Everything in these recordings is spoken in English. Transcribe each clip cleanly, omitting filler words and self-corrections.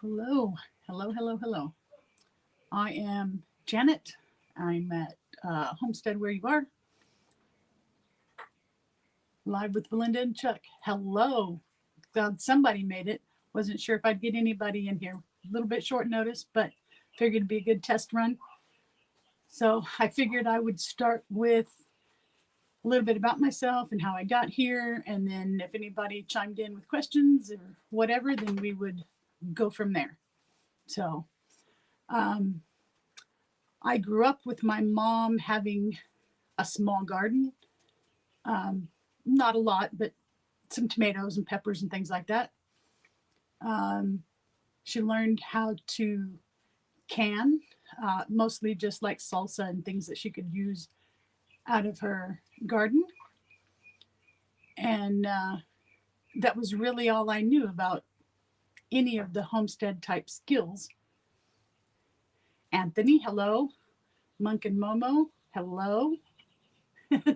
Hello, hello, hello, hello. I am Janet. I'm at Homestead where you are, live with Belinda and Chuck. Hello. Glad somebody made it. Wasn't sure if I'd get anybody in here. A little bit short notice, but figured it'd be a good test run. So I figured I would start with a little bit about myself and how I got here, and then if anybody chimed in with questions or whatever, then we would go from there. So um, I grew up with my mom having a small garden. Um, Not a lot, but some tomatoes and peppers and things like that. Um, she learned how to can, mostly just like salsa and things that she could use out of her garden. And that was really all I knew about any of the homestead type skills. Anthony, hello. Monk and Momo, hello.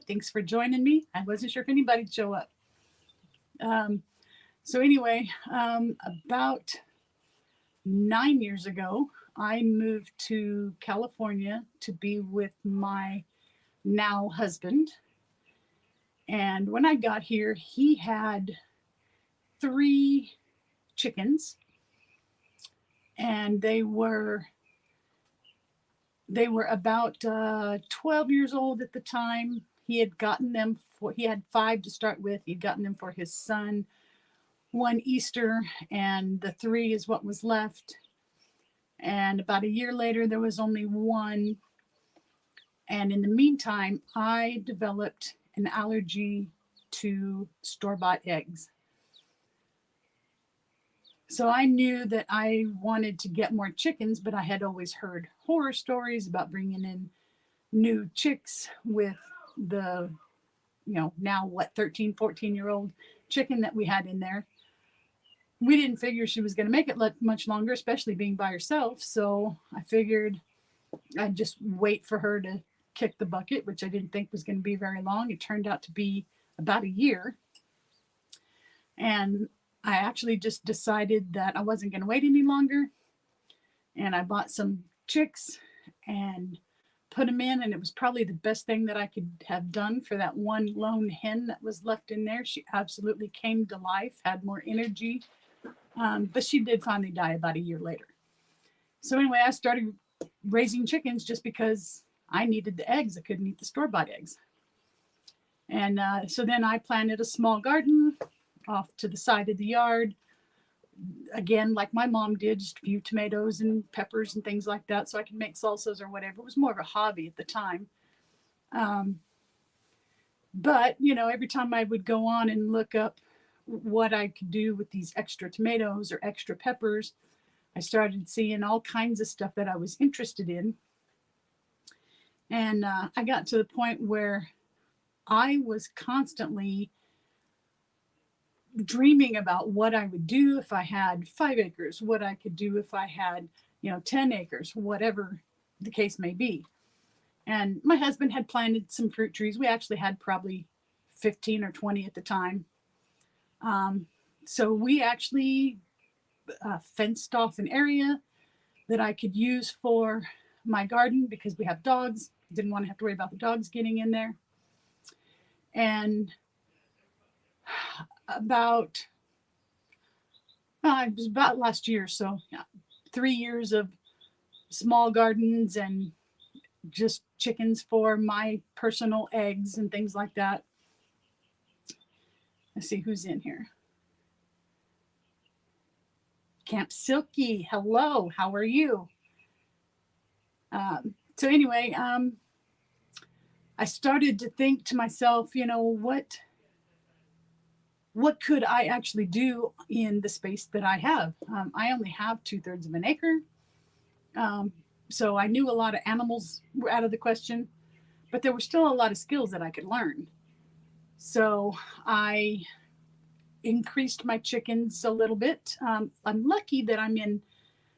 Thanks for joining me. I wasn't sure if anybody'd show up. Um, so, anyway, about 9 years ago, I moved to California to be with my now husband. And when I got here, he had 3 chickens, and they were about 12 years old at the time. He had 5 to start with. He'd gotten them for his son one Easter, and the 3 is what was left. And about a year later, there was only 1. And in the meantime, I developed an allergy to store-bought eggs. So I knew that I wanted to get more chickens, but I had always heard horror stories about bringing in new chicks with the, now what, 13, 14-year-old chicken that we had in there. We didn't figure she was going to make it much longer, especially being by herself. So I figured I'd just wait for her to kick the bucket, which I didn't think was going to be very long. It turned out to be about a year. And I actually just decided that I wasn't going to wait any longer. And I bought some chicks and put them in. And it was probably the best thing that I could have done for that one lone hen that was left in there. She absolutely came to life, had more energy. But she did finally die about a year later. So anyway, I started raising chickens just because I needed the eggs. I couldn't eat the store-bought eggs. And so then I planted a small garden off to the side of the yard. Again, like my mom did, just a few tomatoes and peppers and things like that so I could make salsas or whatever. It was more of a hobby at the time. But, every time I would go on and look up what I could do with these extra tomatoes or extra peppers, I started seeing all kinds of stuff that I was interested in. And I got to the point where I was constantly dreaming about what I would do if I had 5 acres, what I could do if I had, 10 acres, whatever the case may be. And my husband had planted some fruit trees. We actually had probably 15 or 20 at the time. So we actually fenced off an area that I could use for my garden because we have dogs. Didn't want to have to worry about the dogs getting in there. And about it was about last year, so 3 years of small gardens and just chickens for my personal eggs and things like that. Let's see who's in here. Camp Silky, hello, how are you? So anyway, I started to think to myself, what could I actually do in the space that I have? I only have 2/3 of an acre. So I knew a lot of animals were out of the question, but there were still a lot of skills that I could learn. So I increased my chickens a little bit. I'm lucky that I'm in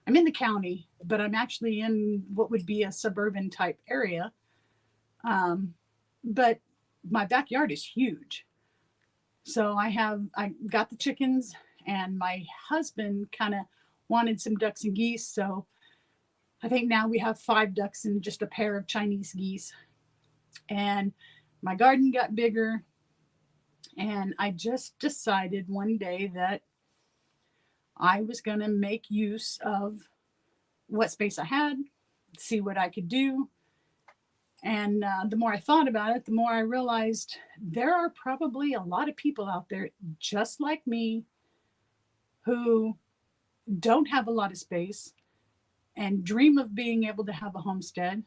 the county, but I'm actually in what would be a suburban type area. But my backyard is huge. So I got the chickens, and my husband kind of wanted some ducks and geese. So I think now we have 5 ducks and just a pair of Chinese geese. And my garden got bigger. And I just decided one day that I was going to make use of what space I had, see what I could do. And the more I thought about it, the more I realized there are probably a lot of people out there just like me who don't have a lot of space and dream of being able to have a homestead,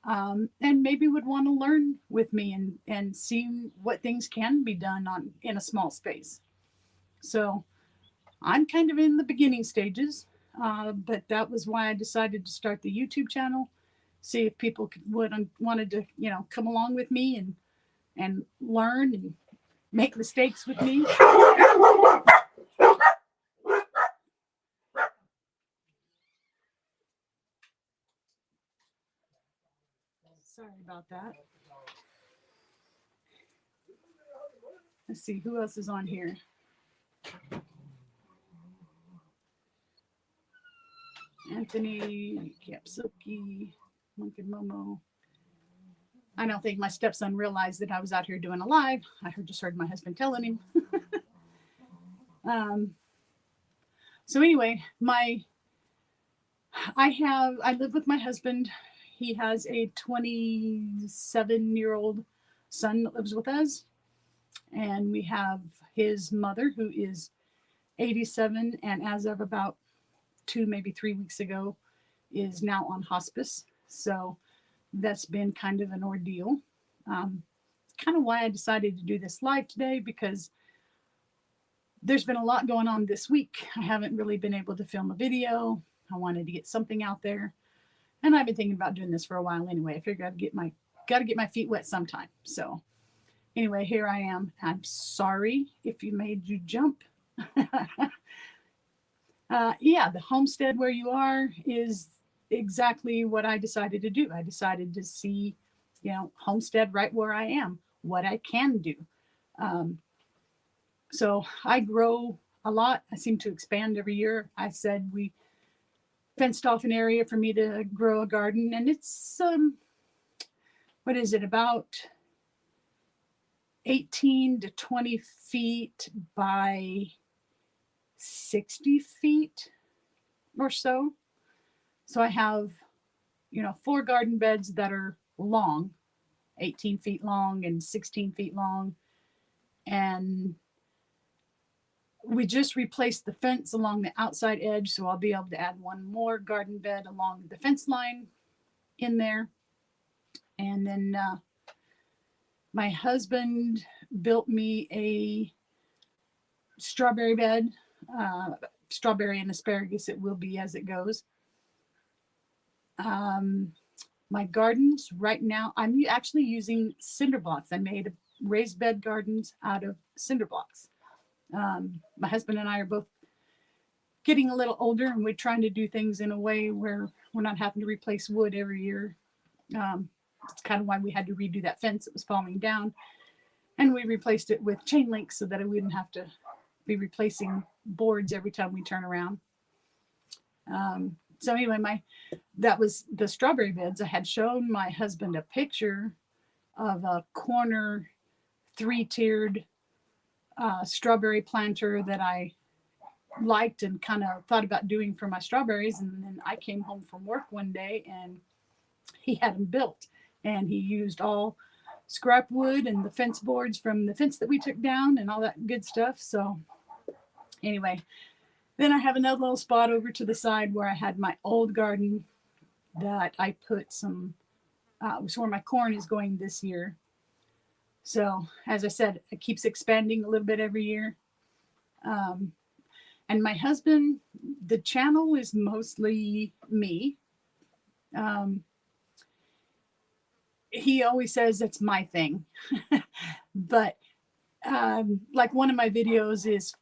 and maybe would want to learn with me and see what things can be done in a small space. So I'm kind of in the beginning stages, but that was why I decided to start the YouTube channel. See if people wanted to, come along with me and learn and make mistakes with me. Sorry about that. Let's see who else is on here. Anthony, Capsuki, Monkey Momo. I don't think my stepson realized that I was out here doing a live. I just heard my husband telling him. So anyway, I live with my husband. He has a 27-year-old son that lives with us. And we have his mother, who is 87, and as of about 2, maybe 3 weeks ago, is now on hospice. So that's been kind of an ordeal. It's kind of why I decided to do this live today, because there's been a lot going on this week. I haven't really been able to film a video. I wanted to get something out there, and I've been thinking about doing this for a while anyway. I figured I'd got to get my feet wet sometime. So anyway, here I am. I'm sorry if you made you jump. Yeah, the homestead where you are is exactly what I decided to do. I decided to see, homestead right where I am, what I can do. So I grow a lot. I seem to expand every year. I said we fenced off an area for me to grow a garden, and it's, what is it, about 18 to 20 feet by 60 feet or so. So I have, 4 garden beds that are long, 18 feet long and 16 feet long. And we just replaced the fence along the outside edge. So I'll be able to add one more garden bed along the fence line in there. And then my husband built me a strawberry bed, strawberry and asparagus it will be as it goes. My gardens right now, I'm actually using cinder blocks. I made raised bed gardens out of cinder blocks. My husband and I are both getting a little older, and we're trying to do things in a way where we're not having to replace wood every year. It's kind of why we had to redo that fence. It was falling down, and we replaced it with chain link so that we wouldn't have to be replacing boards every time we turn around. So anyway, that was the strawberry beds. I had shown my husband a picture of a corner 3-tiered strawberry planter that I liked and kind of thought about doing for my strawberries. And then I came home from work one day and he had them built, and he used all scrap wood and the fence boards from the fence that we took down and all that good stuff. So anyway, then I have another little spot over to the side where I had my old garden that I put some, was where my corn is going this year. So as I said, it keeps expanding a little bit every year. And my husband, the channel is mostly me. He always says it's my thing. But like one of my videos is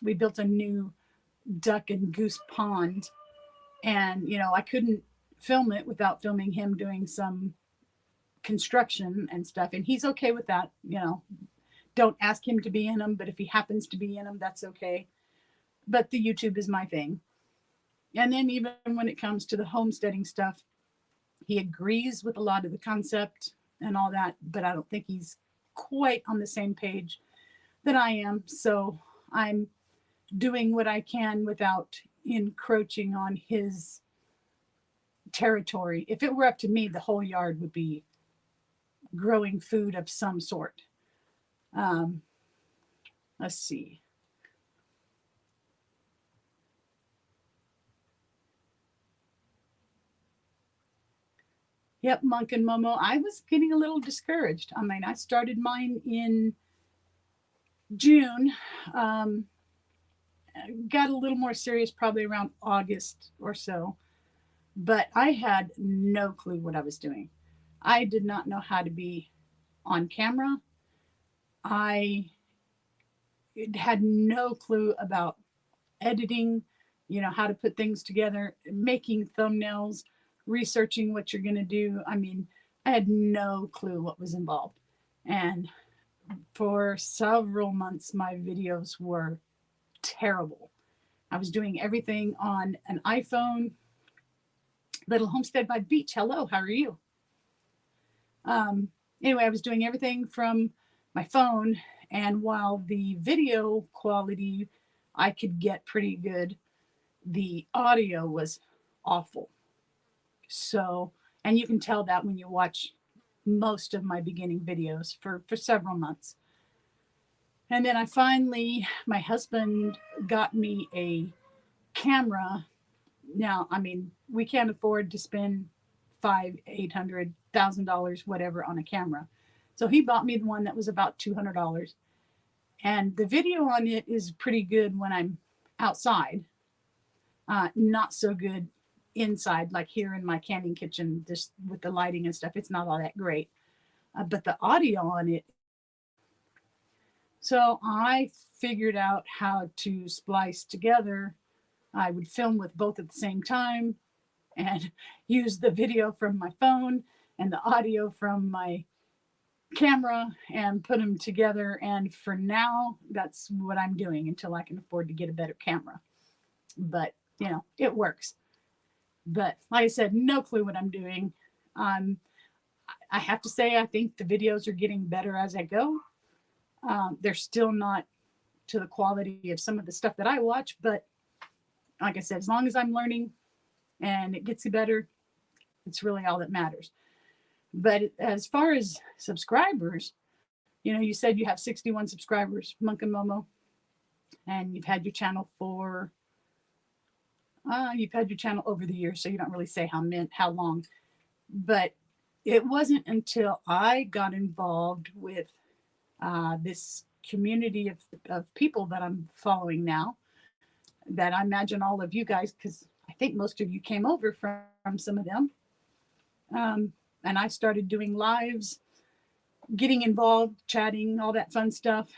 we built a new duck and goose pond, and I couldn't film it without filming him doing some construction and stuff, and he's okay with that. Don't ask him to be in them, but if he happens to be in them, that's okay. but the YouTube is my thing. And then even when it comes to the homesteading stuff, he agrees with a lot of the concept and all that, but I don't think he's quite on the same page that I am. So I'm doing what I can without encroaching on his territory. If it were up to me, the whole yard would be growing food of some sort. Let's see. Yep, Monk and Momo. I was getting a little discouraged. I mean, I started mine in June. Got a little more serious probably around August or so, but I had no clue what I was doing. I did not know how to be on camera. I had no clue about editing, how to put things together, making thumbnails, researching what you're going to do. I mean, I had no clue what was involved. And for several months, my videos were terrible. I was doing everything on an iPhone. Little Homestead by the Beach. Hello, how are you? Anyway, I was doing everything from my phone, and while the video quality I could get pretty good, the audio was awful. So, and you can tell that when you watch most of my beginning videos for several months. And then my husband got me a camera. Now, I mean, we can't afford to spend $500,000-$800,000, whatever, on a camera. So he bought me the one that was about $200. And the video on it is pretty good when I'm outside. Not so good inside, like here in my canning kitchen, just with the lighting and stuff. It's not all that great. But the audio on it. So I figured out how to splice together. I would film with both at the same time and use the video from my phone and the audio from my camera and put them together. And for now, that's what I'm doing until I can afford to get a better camera. But, it works. But like I said, no clue what I'm doing. I have to say, I think the videos are getting better as I go. They're still not to the quality of some of the stuff that I watch, but like I said, as long as I'm learning and it gets better, it's really all that matters. But as far as subscribers, you said you have 61 subscribers, Monk and Momo, and you've had your channel over the years, so you don't really say how long. But it wasn't until I got involved with this community of people that I'm following now, that I imagine all of you guys, because I think most of you came over from some of them. And I started doing lives, getting involved, chatting, all that fun stuff.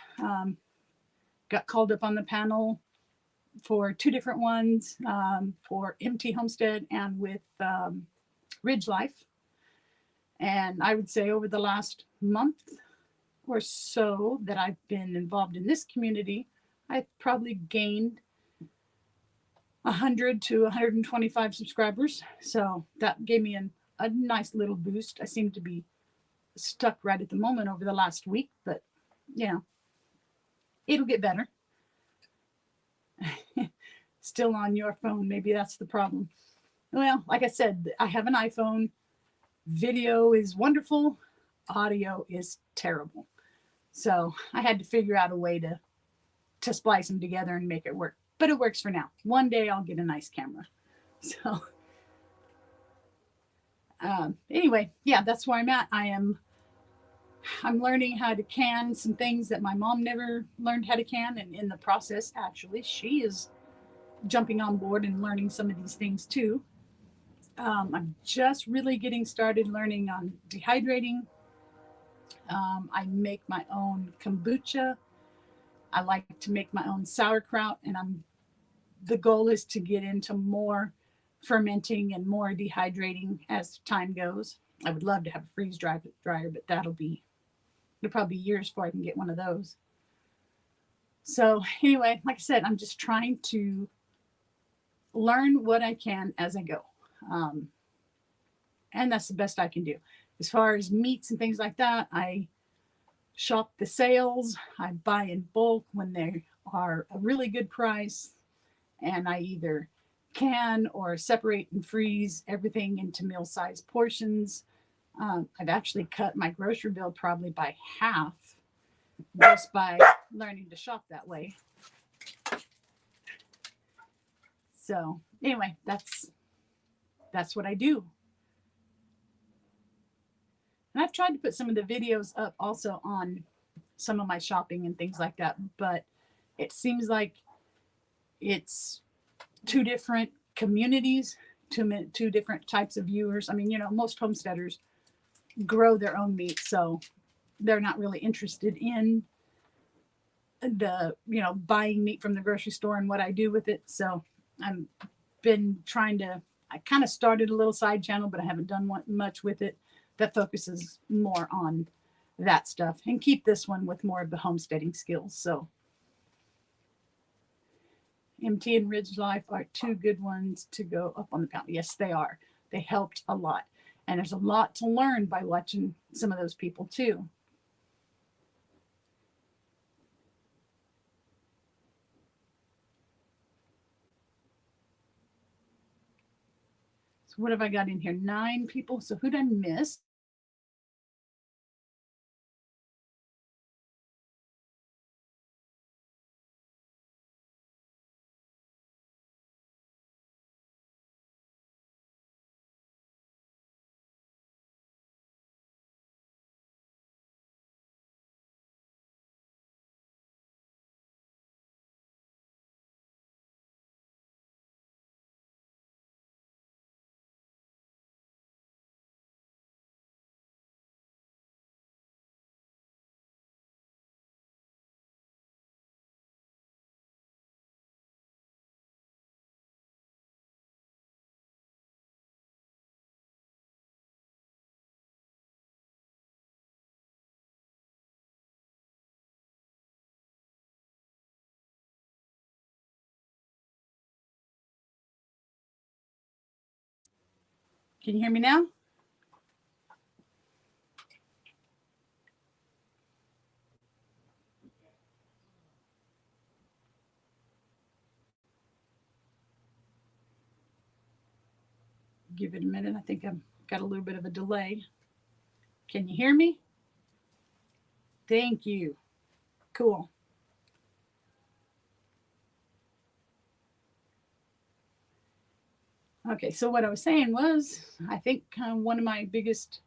Got called up on the panel for 2 different ones, for Homestead and with Ridge Life. And I would say over the last month or so that I've been involved in this community, I've probably gained 100 to 125 subscribers. So that gave me a nice little boost. I seem to be stuck right at the moment over the last week, but it'll get better. Still on your phone, maybe that's the problem. Well, like I said, I have an iPhone. Video is wonderful. Audio is terrible. So I had to figure out a way to splice them together and make it work. But it works for now. One day I'll get a nice camera. So anyway, yeah, that's where I'm at. I'm learning how to can some things that my mom never learned how to can. And in the process, actually, she is jumping on board and learning some of these things too. I'm just really getting started learning on dehydrating. I make my own kombucha. I like to make my own sauerkraut, and the goal is to get into more fermenting and more dehydrating as time goes. I would love to have a freeze dryer, but it'll probably be years before I can get one of those. So anyway, like I said, I'm just trying to learn what I can as I go. Um, and that's the best I can do. As far as meats and things like that, I shop the sales. I buy in bulk when they are a really good price, and I either can or separate and freeze everything into meal-sized portions. I've actually cut my grocery bill probably by half just by learning to shop that way. So anyway, that's what I do. And I've tried to put some of the videos up also on some of my shopping and things like that, but it seems like it's two different communities, two different types of viewers. I mean, you know, most homesteaders grow their own meat, so they're not really interested in the, you know, buying meat from the grocery store and what I do with it. So I've been trying to, I kind of started a little side channel, but I haven't done much with it that focuses more on that stuff, and keep this one with more of the homesteading skills. So MT and Ridge Life are two good ones to go up on the panel. Yes, they are. They helped a lot. And there's a lot to learn by watching some of those people too. So what have I got in here? 9 people. So who did I miss? Can you hear me now? Give it a minute. I think I've got a little bit of a delay. Can you hear me? Thank you. Cool. Okay, so what I was saying was, I think one of my biggest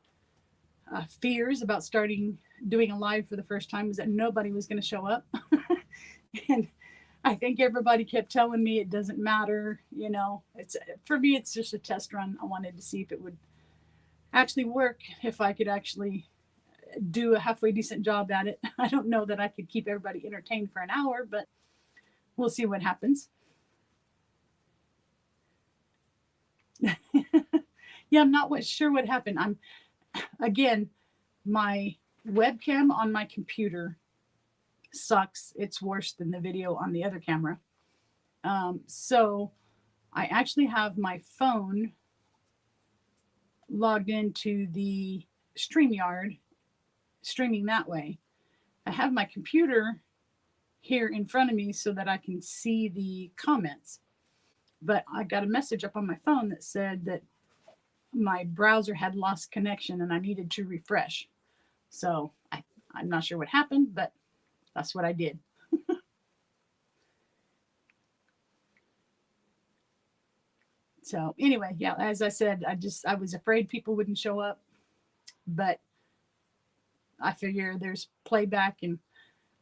fears about starting doing a live for the first time was that nobody was going to show up. And I think everybody kept telling me it doesn't matter. You know, it's, for me, it's just a test run. I wanted to see if it would actually work, if I could actually do a halfway decent job at it. I don't know that I could keep everybody entertained for an hour, but we'll see what happens. Yeah, I'm not sure what happened. Again, my webcam on my computer sucks. It's worse than the video on the other camera. So I actually have my phone logged into the StreamYard, streaming that way. I have my computer here in front of me so that I can see the comments. But I got a message up on my phone that said that my browser had lost connection and I needed to refresh. So I'm not sure what happened, but that's what I did. So anyway, yeah, as I said, I was afraid people wouldn't show up, but I figure there's playback, and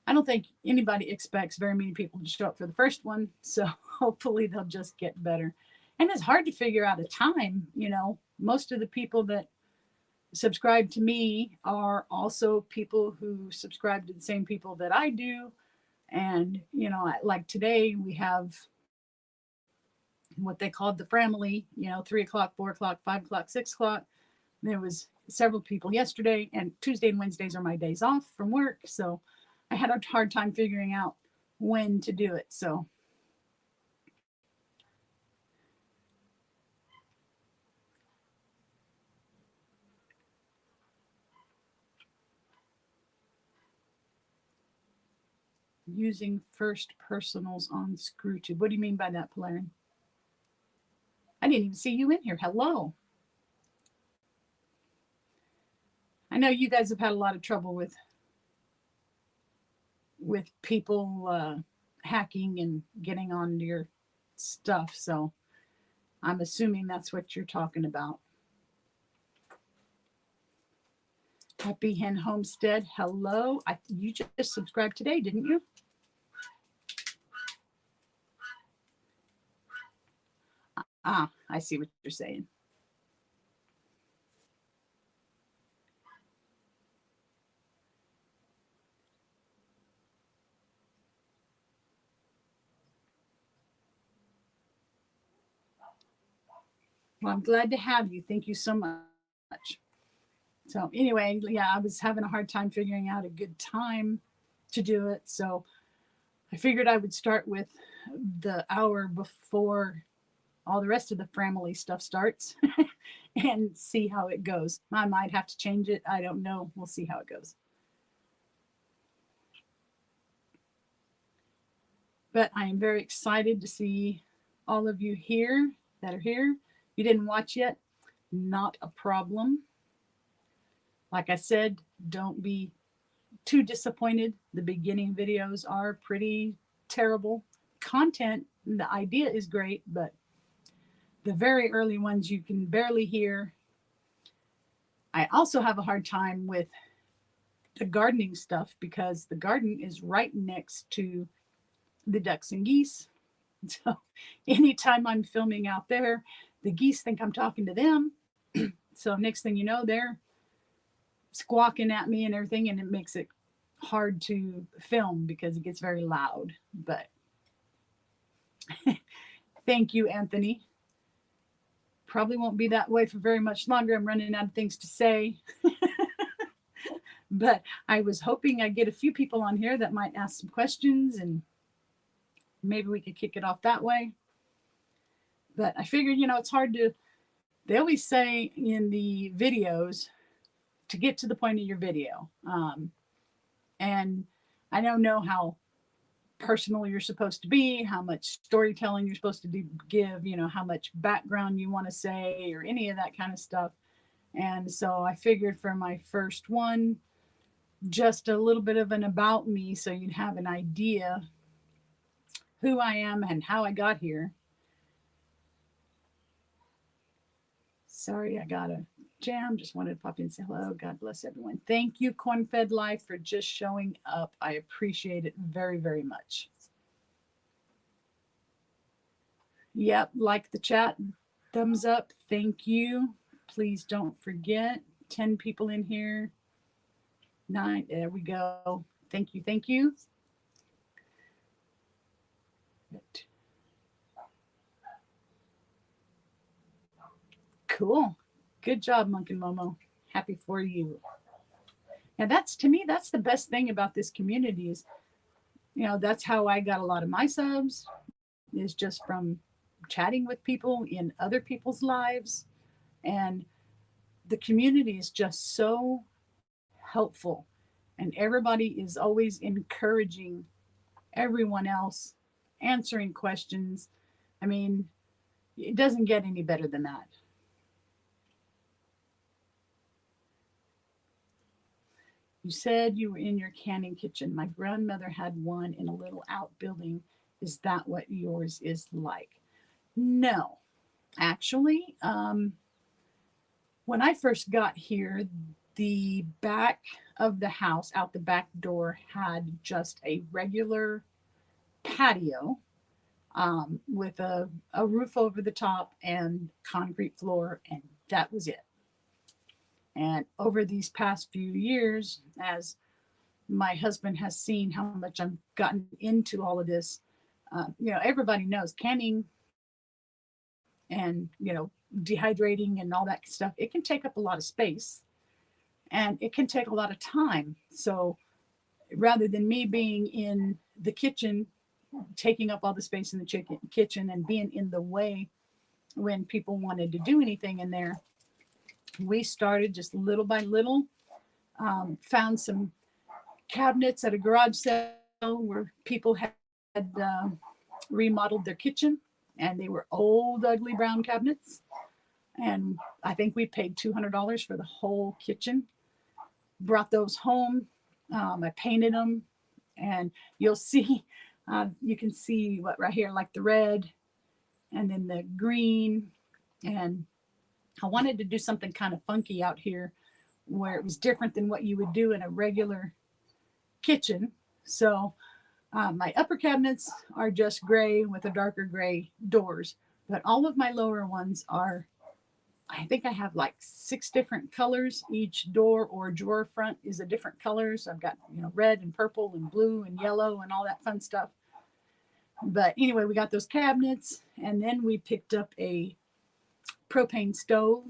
I don't think anybody expects very many people to show up for the first one. So hopefully they'll just get better. And it's hard to figure out a time. You know, most of the people that subscribe to me are also people who subscribe to the same people that I do. And, you know, like today we have what they called the family, you know, 3 o'clock, 4 o'clock, 5 o'clock, 6 o'clock. There was several people yesterday, and Tuesday and Wednesdays are my days off from work. So I had a hard time figuring out when to do it. So using first personals on ScrewTube. What do you mean by that, Polarian? I didn't even see you in here. Hello. I know you guys have had a lot of trouble with people hacking and getting on your stuff, so I'm assuming that's what you're talking about. Happy Hen Homestead, hello. You just subscribed today, didn't you? Ah, I see what you're saying. Well, I'm glad to have you. Thank you so much. So anyway, yeah, I was having a hard time figuring out a good time to do it. So I figured I would start with the hour before all the rest of the family stuff starts and see how it goes. I might have to change it. I don't know. We'll see how it goes. But I am very excited to see all of you here that are here. You didn't watch yet? Not a problem. Like I said, don't be too disappointed. The beginning videos are pretty terrible. Content, the idea is great, but the very early ones you can barely hear. I also have a hard time with the gardening stuff because the garden is right next to the ducks and geese. So anytime I'm filming out there, the geese think I'm talking to them. So next thing you know, they're squawking at me and everything, and it makes it hard to film because it gets very loud. But thank you, Anthony. Probably won't be that way for very much longer. I'm running out of things to say. But I was hoping I'd get a few people on here that might ask some questions and maybe we could kick it off that way. But I figured, it's hard to, they always say in the videos to get to the point of your video. And I don't know how personal you're supposed to be, how much storytelling you're supposed to give, how much background you want to say or any of that kind of stuff. And so I figured for my first one, just a little bit of an about me so you'd have an idea who I am and how I got here. Sorry, I got a jam. Just wanted to pop in and say hello. God bless everyone. Thank you, Corn-Fed Life, for just showing up. I appreciate it very, very much. Yep, like the chat, thumbs up. Thank you. Please don't forget. 10 people in here. 9. There we go. Thank you. Thank you. Cool. Good job, Monk and Momo. Happy for you. And to me, that's the best thing about this community is, that's how I got a lot of my subs, is just from chatting with people in other people's lives. And the community is just so helpful. And everybody is always encouraging everyone else, answering questions. I mean, it doesn't get any better than that. You said you were in your canning kitchen. My grandmother had one in a little outbuilding. Is that what yours is like? No, actually, when I first got here, the back of the house, out the back door, had just a regular patio with a roof over the top and concrete floor, and that was it. And over these past few years, as my husband has seen how much I've gotten into all of this, everybody knows canning and, dehydrating and all that stuff, it can take up a lot of space and it can take a lot of time. So rather than me being in the kitchen taking up all the space in the kitchen and being in the way when people wanted to do anything in there. We started just little by little, found some cabinets at a garage sale where people had remodeled their kitchen, and they were old, ugly brown cabinets. And I think we paid $200 for the whole kitchen. Brought those home. I painted them, and you'll see, you can see what right here, like the red and then the green. And I wanted to do something kind of funky out here where it was different than what you would do in a regular kitchen. So my upper cabinets are just gray with a darker gray doors, but all of my lower ones are, I think I have like 6 different colors. Each door or drawer front is a different color. So I've got, red and purple and blue and yellow and all that fun stuff. But anyway, we got those cabinets, and then we picked up a propane stove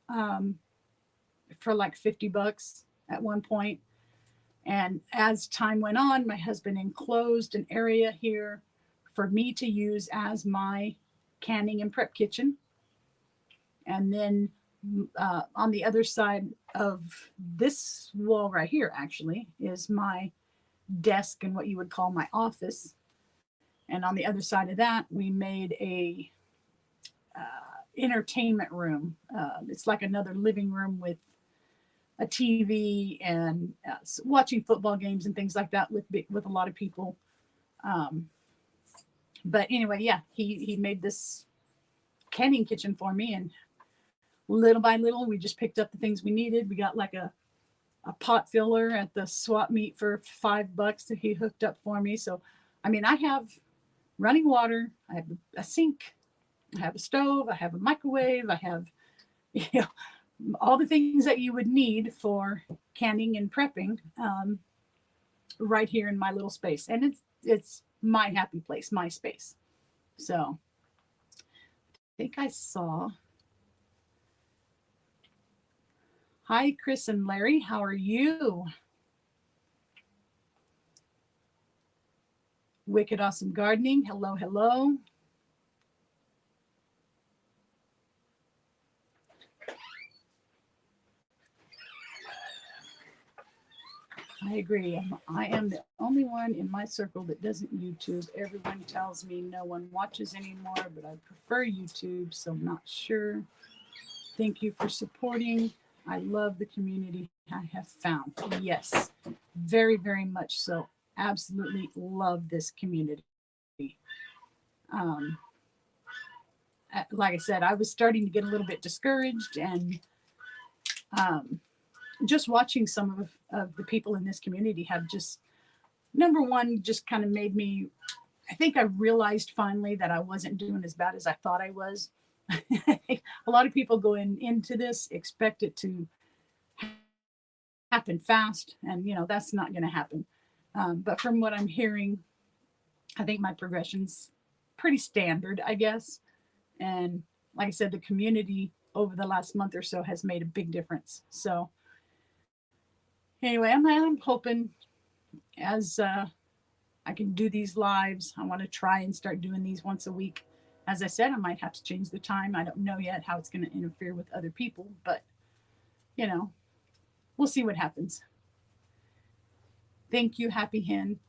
for like $50 at one point. And as time went on, my husband enclosed an area here for me to use as my canning and prep kitchen. And then on the other side of this wall right here, actually, is my desk and what you would call my office. And on the other side of that, we made a entertainment room. It's like another living room with a TV and watching football games and things like that with a lot of people. But anyway, yeah, he made this canning kitchen for me, and little by little, we just picked up the things we needed. We got like a pot filler at the swap meet for $5 that he hooked up for me. So, I mean, I have running water, I have a sink, I have a stove, I have a microwave, I have, all the things that you would need for canning and prepping right here in my little space. And it's my happy place, my space. So I think I saw. Hi, Chris and Larry. How are you? Wicked Awesome Gardening. Hello, hello. I agree. I am the only one in my circle that doesn't YouTube. Everyone tells me no one watches anymore, but I prefer YouTube, so I'm not sure. Thank you for supporting. I love the community I have found. Yes, very, very much so. Absolutely love this community. Like I said, I was starting to get a little bit discouraged, and just watching some of the people in this community have just, number one, just kind of made me, I think I realized finally that I wasn't doing as bad as I thought I was. A lot of people going into this expect it to happen fast, and that's not going to happen. But from what I'm hearing, I think my progression's pretty standard, I guess. And like I said, the community over the last month or so has made a big difference. So anyway, I'm hoping as I can do these lives, I want to try and start doing these once a week. As I said, I might have to change the time. I don't know yet how it's going to interfere with other people, but we'll see what happens. Thank you, Happy Hen.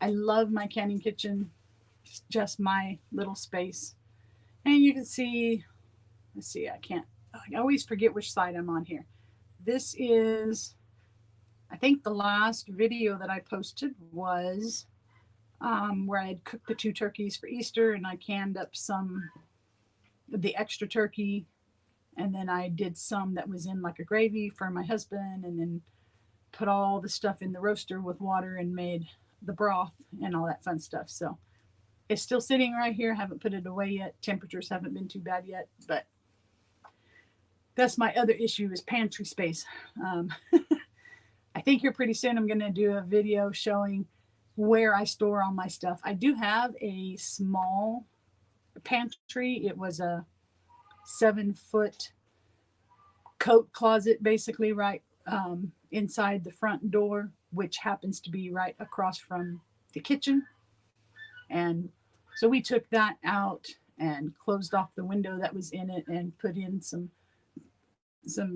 I love my canning kitchen. It's just my little space. And you can see, let's see, I always forget which side I'm on here. This is, I think the last video that I posted was where I had cooked the 2 turkeys for Easter, and I canned up some of the extra turkey, and then I did some that was in like a gravy for my husband, and then put all the stuff in the roaster with water and made the broth and all that fun stuff. So it's still sitting right here. Haven't put it away yet. Temperatures haven't been too bad yet, but that's my other issue is pantry space. I think here pretty soon I'm going to do a video showing where I store all my stuff. I do have a small pantry. It was a 7-foot coat closet, basically, right inside the front door, which happens to be right across from the kitchen. And so we took that out and closed off the window that was in it and put in some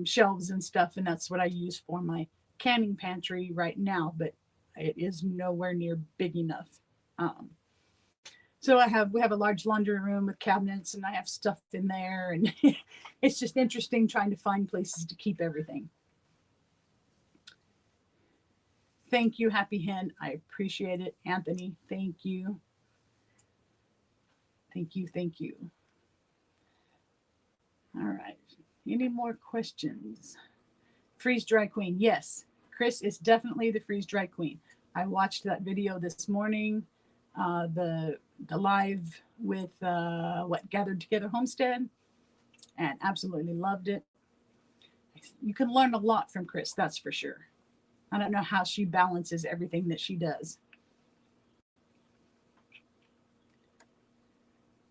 shelves and stuff. And that's what I use for my canning pantry right now, but it is nowhere near big enough. So we have a large laundry room with cabinets, and I have stuff in there, and it's just interesting trying to find places to keep everything. Thank you, Happy Hen. I appreciate it. Anthony, thank you. Thank you, thank you. All right. Any more questions? Freeze Dry Queen. Yes, Chris is definitely the Freeze Dry Queen. I watched that video this morning, the live with Gathered Together Homestead, and absolutely loved it. You can learn a lot from Chris, that's for sure. I don't know how she balances everything that she does.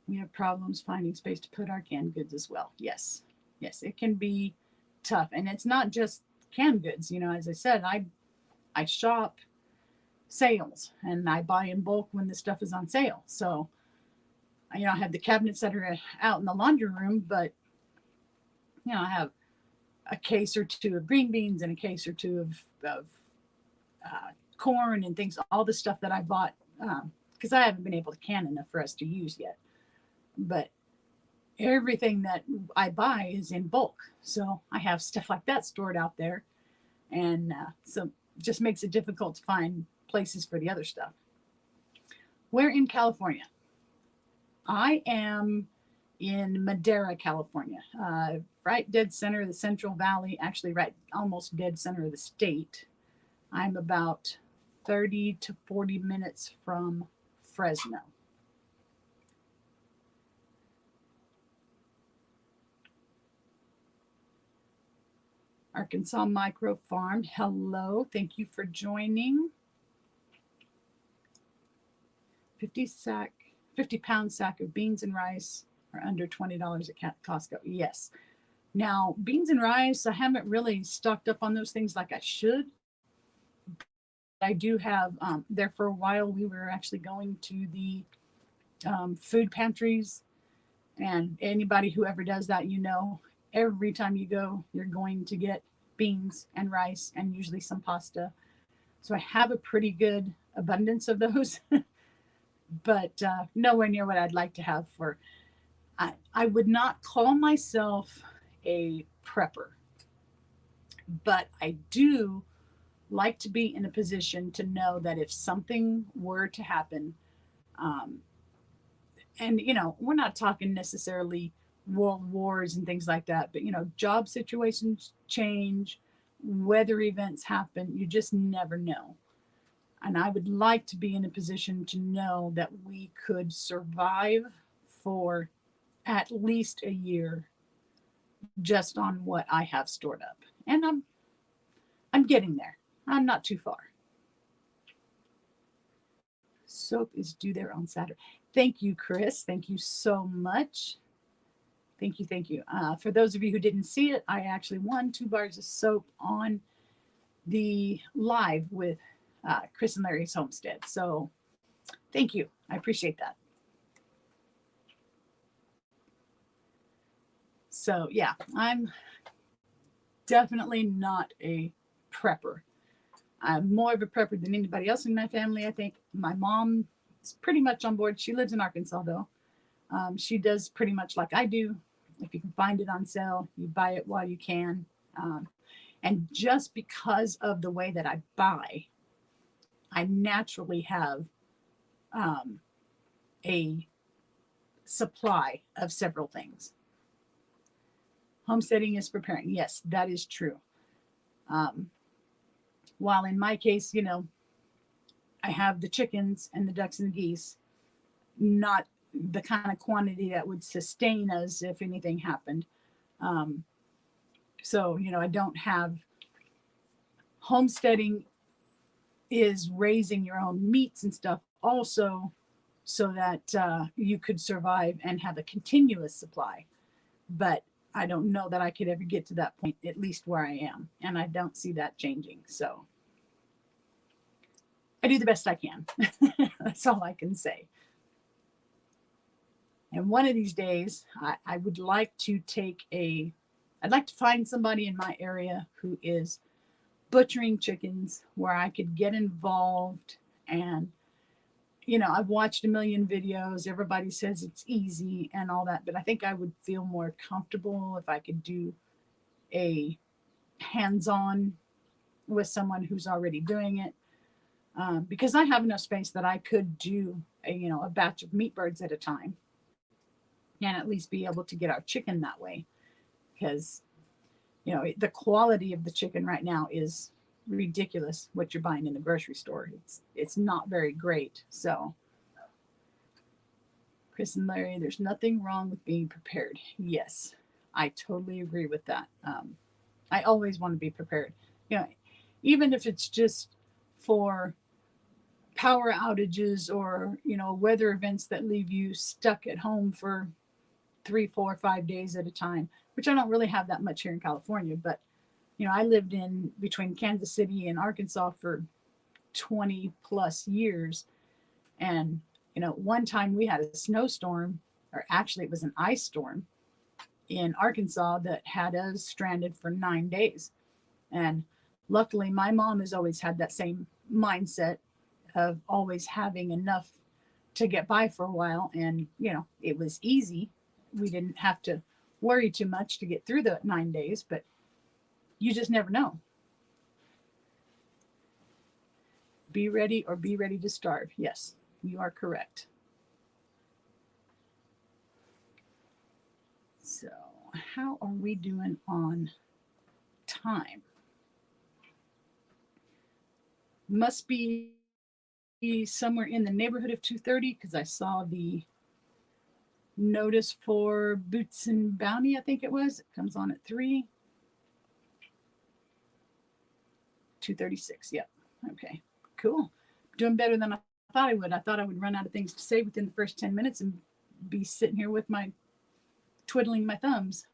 We have problems finding space to put our canned goods as well. Yes, it can be tough. And it's not just canned goods. You know, as I said, I shop sales and I buy in bulk when the stuff is on sale. So, you know, I have the cabinets that are out in the laundry room, but, you know, I have a case or two of green beans and a case or two of corn and things, all the stuff that I bought, because I haven't been able to can enough for us to use yet. But everything that I buy is in bulk. So I have stuff like that stored out there. And so it just makes it difficult to find places for the other stuff. Where in California? I am in Madera, California, right dead center of the Central Valley, actually right almost dead center of the state. I'm about 30 to 40 minutes from Fresno. Arkansas Micro Farm, hello, thank you for joining. 50-pound sack of beans and rice are under $20 at Costco. Yes. Now, beans and rice, I haven't really stocked up on those things like I should. I do have, there for a while, we were actually going to the food pantries, and anybody who ever does that, you know, every time you go, you're going to get beans and rice and usually some pasta. So I have a pretty good abundance of those, but nowhere near what I'd like to have for, I would not call myself a prepper, but I do like to be in a position to know that if something were to happen, and, you know, we're not talking necessarily world wars and things like that, but, you know, job situations change, weather events happen, you just never know. And I would like to be in a position to know that we could survive for at least a year just on what I have stored up. And I'm getting there. I'm not too far. Soap is due there on Saturday. Thank you, Chris. Thank you so much. Thank you, thank you. For those of you who didn't see it, I actually won 2 bars of soap on the live with Chris and Larry's Homestead. So thank you. I appreciate that. So yeah, I'm definitely not a prepper. I'm more of a prepper than anybody else in my family. I think my mom is pretty much on board. She lives in Arkansas though. She does pretty much like I do. If you can find it on sale, you buy it while you can. And just because of the way that I buy, I naturally have a supply of several things. Homesteading is preparing. Yes, that is true. While in my case, you know, I have the chickens and the ducks and the geese, not the kind of quantity that would sustain us if anything happened. So, you know, I don't have, homesteading is raising your own meats and stuff also so that you could survive and have a continuous supply. But I don't know that I could ever get to that point, at least where I am. And I don't see that changing. So I do the best I can. That's all I can say. And one of these days, I would like to I'd like to find somebody in my area who is butchering chickens where I could get involved. And, I've watched a million videos. Everybody says it's easy and all that, but I think I would feel more comfortable if I could do a hands-on with someone who's already doing it. Because I have enough space that I could do a batch of meat birds at a time and at least be able to get our chicken that way. Because, the quality of the chicken right now is ridiculous what you're buying in the grocery store. It's not very great. So Chris and Larry, there's nothing wrong with being prepared. Yes, I totally agree with that. I always want to be prepared. Even if it's just for power outages or, weather events that leave you stuck at home for 3, 4, 5 days at a time, which I don't really have that much here in California. But, I lived in between Kansas City and Arkansas for 20 plus years. And, one time we had a snowstorm, or actually it was an ice storm in Arkansas that had us stranded for 9 days. And luckily my mom has always had that same mindset of always having enough to get by for a while. And, it was easy. We didn't have to worry too much to get through the 9 days, but you just never know. Be ready or be ready to starve. Yes, you are correct. So how are we doing on time? Must be somewhere in the neighborhood of 2:30 because I saw the notice for Boots and Bounty, I think it was. It comes on at 3. 2:36. Yep. Okay. Cool. Doing better than I thought I would. I thought I would run out of things to say within the first 10 minutes and be sitting here with my twiddling my thumbs.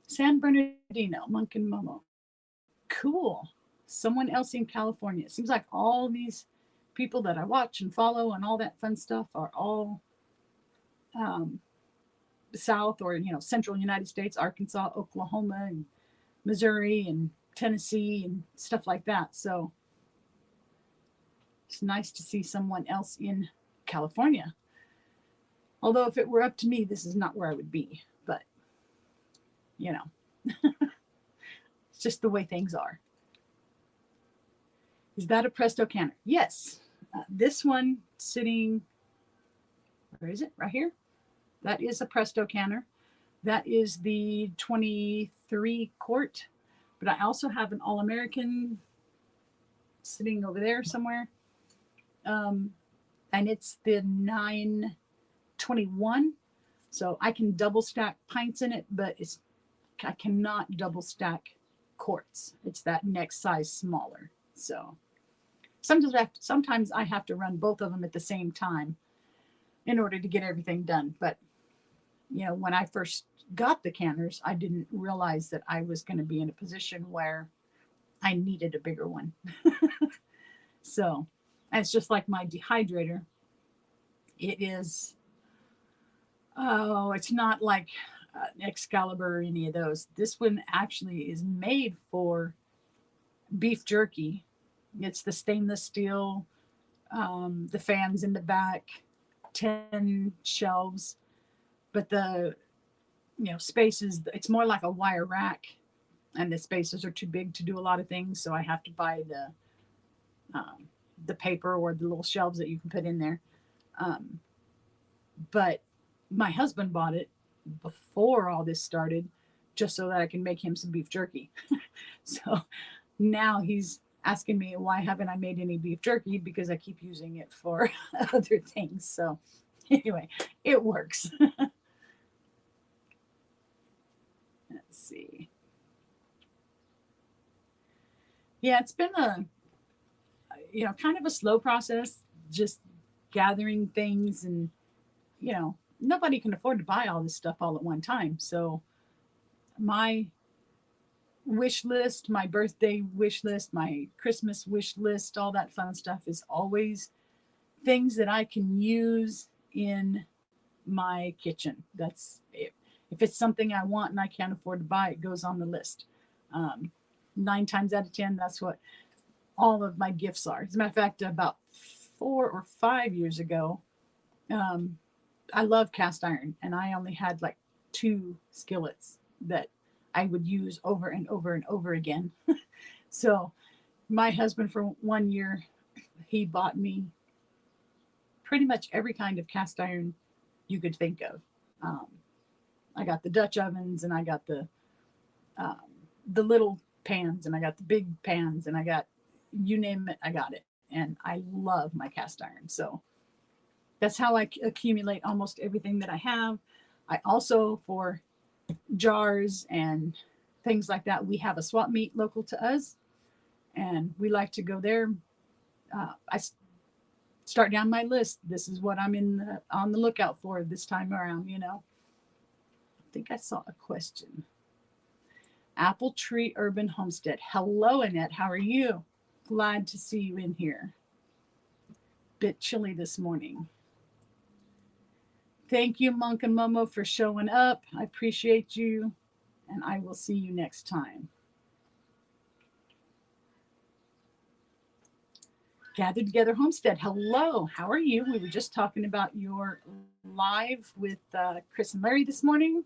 San Bernardino, Monk and Momo. Cool. Someone else in California. It seems like all these people that I watch and follow and all that fun stuff are all South or central United States, Arkansas, Oklahoma, and Missouri, and Tennessee, and stuff like that. So it's nice to see someone else in California. Although if it were up to me, this is not where I would be. But it's just the way things are. Is that a Presto canner? Yes. This one sitting, where is it? Right here. That is a Presto canner. That is the 23 quart. But I also have an All-American sitting over there somewhere. And it's the 921. So I can double stack pints in it, but I cannot double stack quarts. It's that next size smaller. So sometimes I have to run both of them at the same time in order to get everything done. But when I first got the canners, I didn't realize that I was going to be in a position where I needed a bigger one. So it's just like my dehydrator. It is, it's not like Excalibur or any of those. This one actually is made for beef jerky. It's the stainless steel, the fans in the back, 10 shelves. But the spaces, it's more like a wire rack, and the spaces are too big to do a lot of things. So I have to buy the paper or the little shelves that you can put in there. But my husband bought it before all this started, just so that I can make him some beef jerky. So now he's asking me, why haven't I made any beef jerky? Because I keep using it for other things. So anyway, it works. Let's see. Yeah, it's been a kind of a slow process, just gathering things, and nobody can afford to buy all this stuff all at one time. So my wish list, my birthday wish list, my Christmas wish list, all that fun stuff is always things that I can use in my kitchen. That's it. If it's something I want and I can't afford to buy, it goes on the list. 9 times out of 10, that's what all of my gifts are. As a matter of fact, about 4 or 5 years ago, I love cast iron, and I only had like 2 skillets that I would use over and over and over again. So my husband, for 1 year, he bought me pretty much every kind of cast iron you could think of. I got the Dutch ovens, and I got the little pans, and I got the big pans, and I got, you name it, I got it. And I love my cast iron. So that's how I accumulate almost everything that I have. I also, for jars and things like that, we have a swap meet local to us, and we like to go there. I start down my list. This is what I'm on the lookout for this time around, you know. I think I saw a question. Apple Tree Urban Homestead. Hello, Annette. How are you? Glad to see you in here. Bit chilly this morning. Thank you, Monk and Momo, for showing up. I appreciate you, and I will see you next time. Gathered Together Homestead. Hello. How are you? We were just talking about your live with Chris and Larry this morning.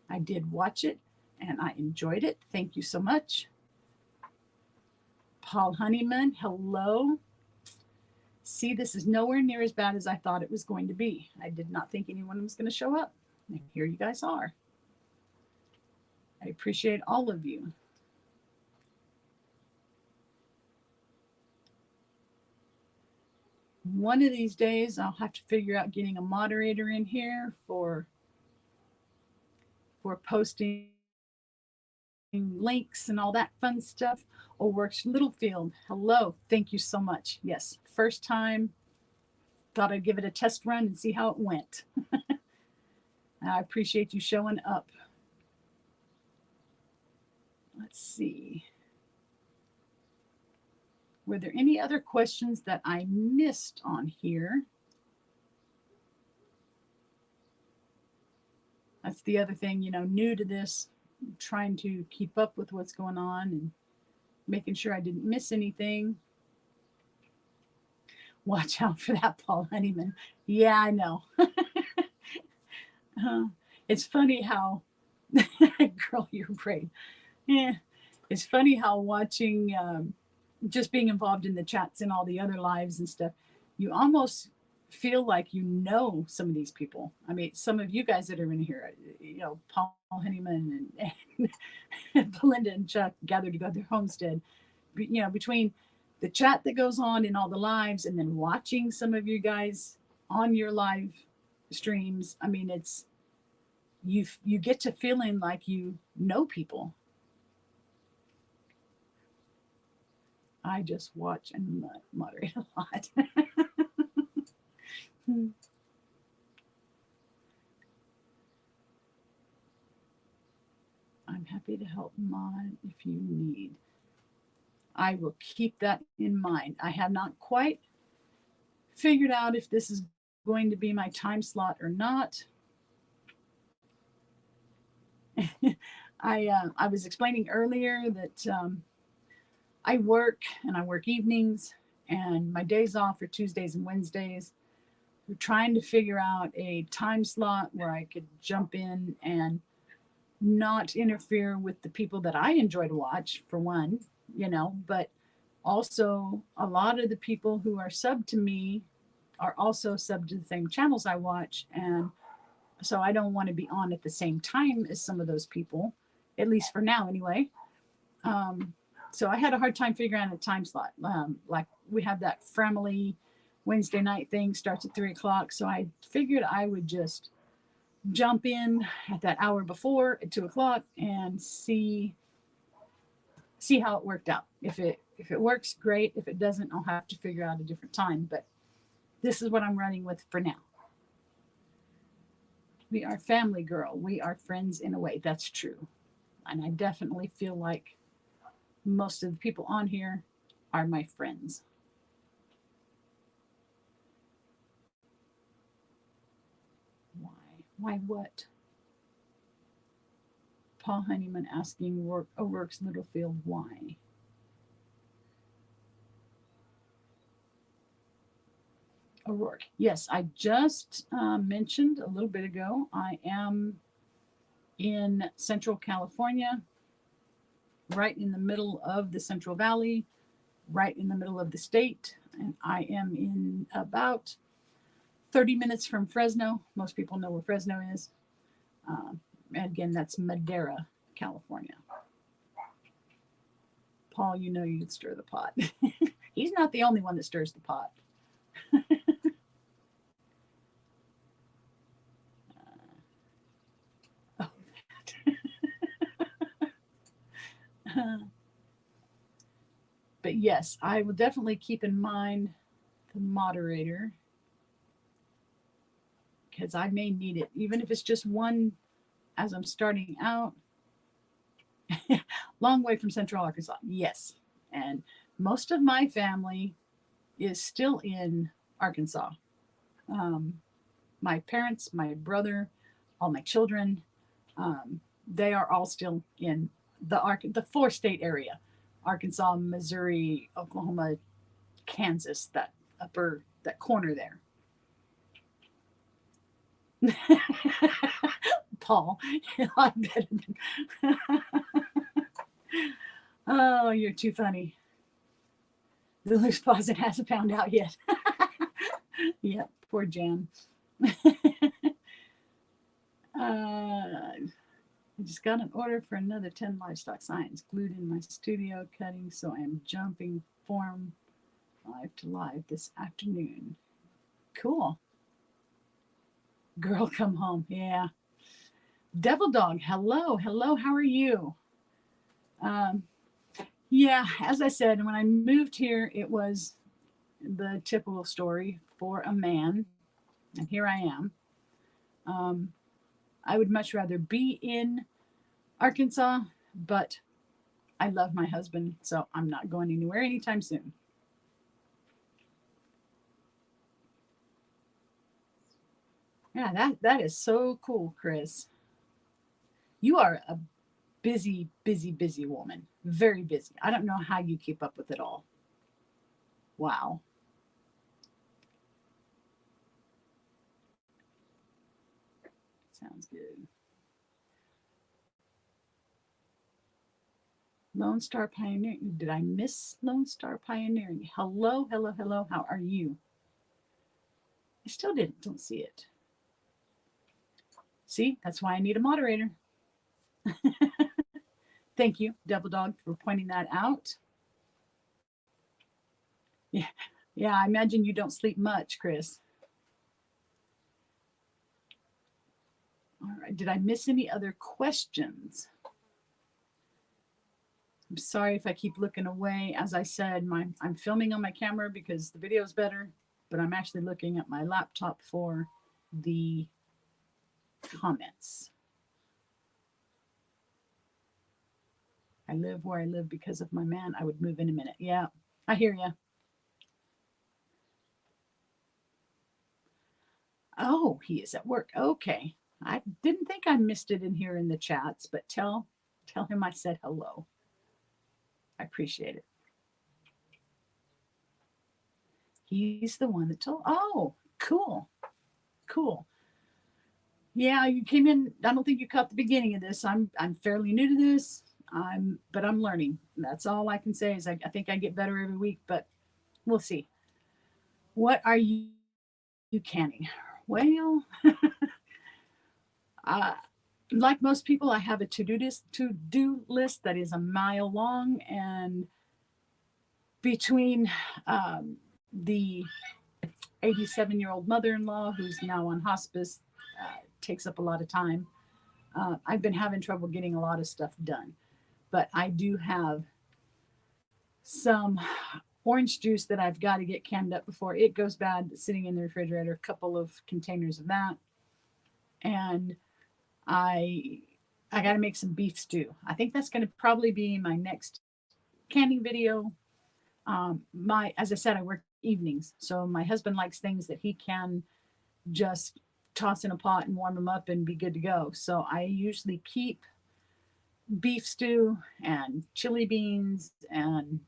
I did watch it, and I enjoyed it. Thank you so much. Paul Honeyman, hello. See, this is nowhere near as bad as I thought it was going to be. I did not think anyone was going to show up. And here you guys are. I appreciate all of you. One of these days, I'll have to figure out getting a moderator in here for posting links and all that fun stuff. O'Works Littlefield, hello. Thank you so much. Yes, first time. Thought I'd give it a test run and see how it went. I appreciate you showing up. Let's see. Were there any other questions that I missed on here? That's the other thing, you know, new to this, trying to keep up with what's going on and making sure I didn't miss anything. Watch out for that, Paul Honeyman. Yeah, I know. It's funny how, girl, you're brave. Yeah, it's funny how watching, just being involved in the chats and all the other lives and stuff, you almost feel like you know some of these people. I mean, some of you guys that are in here, you know, Paul Honeyman and Belinda and Chuck, Gathered Together Homestead, you know, between the chat that goes on in all the lives and then watching some of you guys on your live streams. I mean, it's, you get to feeling like you know people. I just watch and moderate a lot. I'm happy to help mod if you need. I will keep that in mind. I have not quite figured out if this is going to be my time slot or not. I was explaining earlier that I work evenings, and my days off are Tuesdays and Wednesdays. We're trying to figure out a time slot where I could jump in and not interfere with the people that I enjoy to watch, for one, you know, but also a lot of the people who are subbed to me are also subbed to the same channels I watch. And so I don't want to be on at the same time as some of those people, at least for now anyway. So I had a hard time figuring out a time slot. Like we have that family Wednesday night thing, starts at 3 o'clock. So I figured I would just jump in at that hour before at 2 o'clock and see how it worked out. If it works, great. If it doesn't, I'll have to figure out a different time. But this is what I'm running with for now. We are family, girl. We are friends in a way. That's true. And I definitely feel like most of the people on here are my friends. Why what? Paul Honeyman asking O'Rourke's Littlefield why. O'Rourke. Yes, I just mentioned a little bit ago, I am in Central California, right in the middle of the Central Valley, right in the middle of the state. And I am in about 30 minutes from Fresno. Most people know where Fresno is. And again, that's Madera, California. Paul, you know you'd stir the pot. He's not the only one that stirs the pot. But yes, I will definitely keep in mind the moderator, because I may need it, even if it's just one as I'm starting out. Long way from Central Arkansas. Yes. And most of my family is still in Arkansas. My parents, my brother, all my children, they are all still in the 4-state area: Arkansas, Missouri, Oklahoma, Kansas, that corner there. Paul, I'm better than. Oh, you're too funny. The loose posit hasn't found out yet. Yep, poor Jan. I just got an order for another 10 livestock signs glued in my studio cutting, so I am jumping from live to live this afternoon. Cool. Girl, come home. Yeah. Devil Dog, hello, how are you? Yeah, as I said, when I moved here, it was the typical story for a man, and here I am. I would much rather be in Arkansas, but I love my husband, so I'm not going anywhere anytime soon. Yeah, that is so cool, Chris. You are a busy, busy, busy woman. Very busy. I don't know how you keep up with it all. Wow. Sounds good. Lone Star Pioneering. Did I miss Lone Star Pioneering? Hello. How are you? I still don't see it. See, that's why I need a moderator. Thank you, Devil Dog, for pointing that out. Yeah, I imagine you don't sleep much, Chris. All right, did I miss any other questions? I'm sorry if I keep looking away. As I said, I'm filming on my camera because the video is better, but I'm actually looking at my laptop for the comments. I live where I live because of my man. I would move in a minute. Yeah, I hear you. Oh, he is at work. Okay. I didn't think I missed it in here in the chats, but tell him I said hello. I appreciate it. He's the one that told. Oh, cool. Yeah, you came in. I don't think you caught the beginning of this. I'm fairly new to this. But I'm learning. That's all I can say is I think I get better every week, but we'll see. What are you canning? Well, like most people, I have a to-do list that is a mile long, and between the 87-year-old mother-in-law who's now on hospice, takes up a lot of time. I've been having trouble getting a lot of stuff done, but I do have some orange juice that I've got to get canned up before it goes bad, sitting in the refrigerator, a couple of containers of that. And I got to make some beef stew. I think that's going to probably be my next canning video. As I said, I work evenings, so my husband likes things that he can just toss in a pot and warm them up and be good to go. So I usually keep beef stew and chili beans and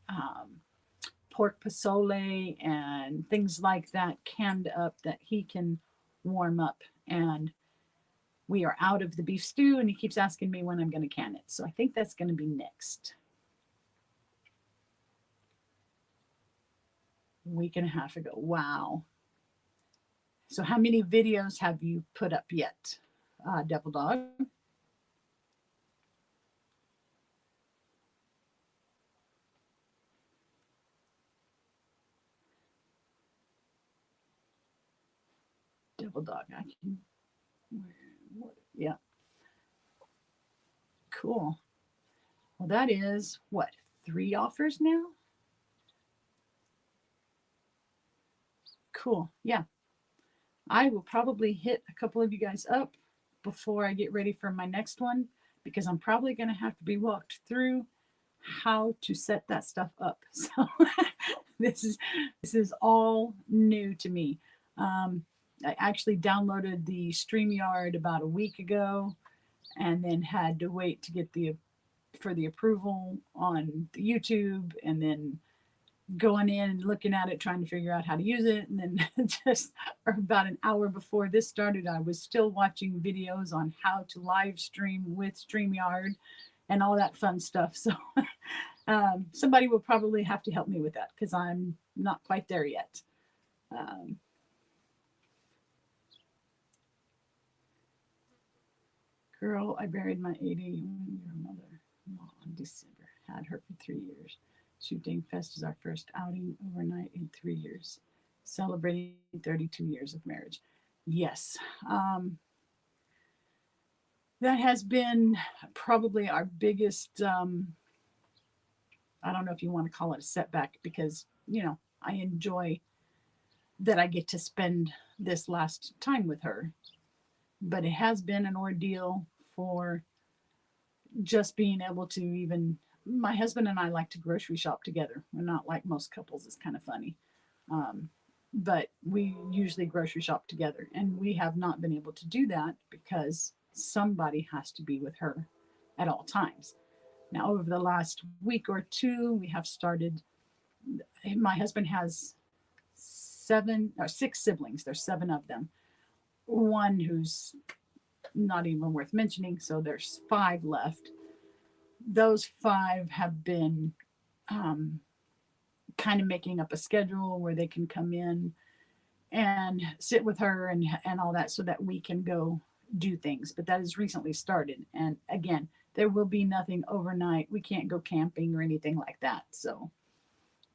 pork pasole and things like that canned up that he can warm up. And we are out of the beef stew, and he keeps asking me when I'm going to can it. So I think that's going to be next week and a half ago. Wow. So how many videos have you put up yet, Devil Dog? Devil Dog, I can, yeah, cool. Well, that is what, 3 offers now? Cool, yeah. I will probably hit a couple of you guys up before I get ready for my next one, because I'm probably going to have to be walked through how to set that stuff up. So this is all new to me. I actually downloaded the StreamYard about a week ago, and then had to wait to get for the approval on the YouTube, and then going in and looking at it, trying to figure out how to use it. And then just about an hour before this started, I was still watching videos on how to live stream with StreamYard and all that fun stuff. So somebody will probably have to help me with that, because I'm not quite there yet. Girl, I buried my 80-year mother-in-law in December. Had her for 3 years. Shooting Fest is our first outing overnight in 3 years. Celebrating 32 years of marriage. Yes. That has been probably our biggest, I don't know if you want to call it a setback, because, you know, I enjoy that I get to spend this last time with her. But it has been an ordeal for just being able to even, my husband and I like to grocery shop together. We're not like most couples. It's kind of funny. But we usually grocery shop together, and we have not been able to do that because somebody has to be with her at all times. Now, over the last week or two, we have started, my husband has 6 siblings. There's 7 of them. One who's not even worth mentioning, so there's 5 left. Those 5 have been kind of making up a schedule where they can come in and sit with her and all that, so that we can go do things. But that has recently started, and again, there will be nothing overnight. We can't go camping or anything like that. So,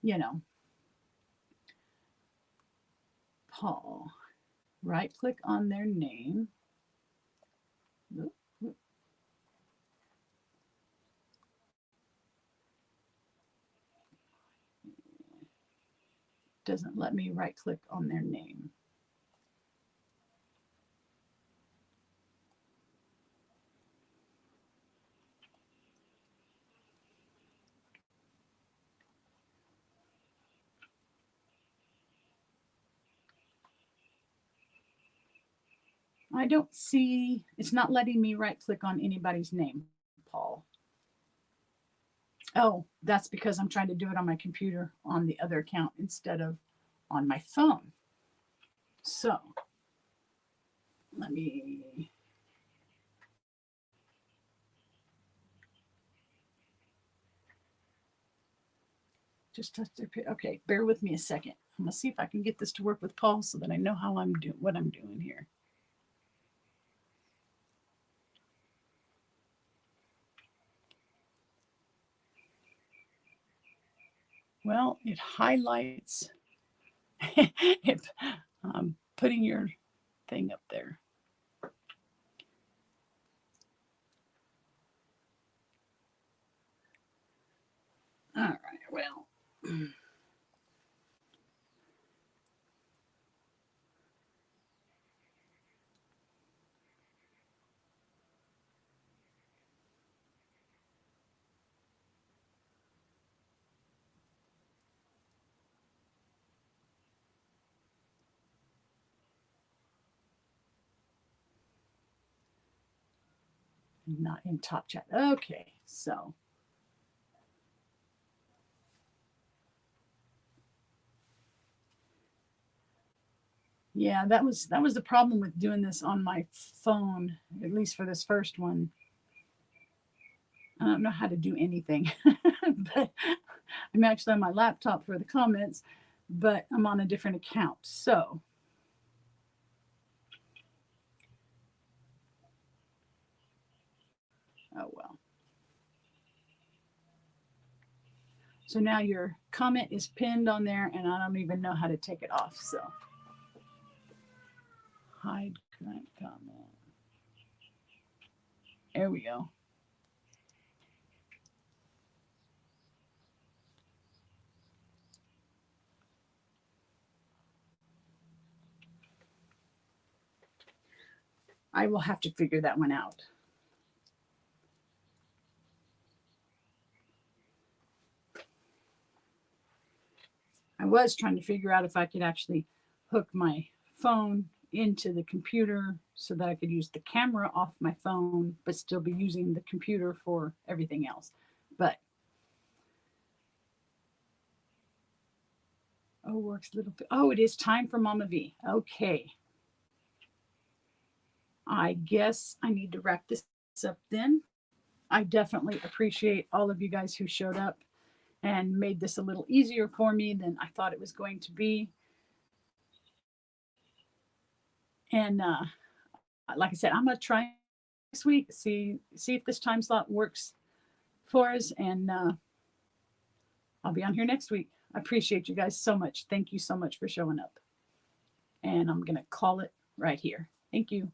you know, Paul, right click on their name. Doesn't let me right click on their name. I don't see, it's not letting me right click on anybody's name, Paul. Oh, that's because I'm trying to do it on my computer on the other account instead of on my phone. So let me, just touch their, okay, bear with me a second. I'm gonna see if I can get this to work with Paul so that I know how I'm doing, what I'm doing here. Well, it highlights if putting your thing up there. All right, well. Not in top chat. Okay, so. Yeah, that was the problem with doing this on my phone, at least for this first one. I don't know how to do anything, but I'm actually on my laptop for the comments, but I'm on a different account. So, oh well. So now your comment is pinned on there, and I don't even know how to take it off. So, hide current comment. There we go. I will have to figure that one out. I was trying to figure out if I could actually hook my phone into the computer so that I could use the camera off my phone, but still be using the computer for everything else. But, oh, works little. Oh, it is time for Mama V. Okay. I guess I need to wrap this up then. I definitely appreciate all of you guys who showed up and made this a little easier for me than I thought it was going to be. And like I said, I'm gonna try next week, see if this time slot works for us, and I'll be on here next week. I appreciate you guys so much. Thank you so much for showing up. And I'm gonna call it right here. Thank you.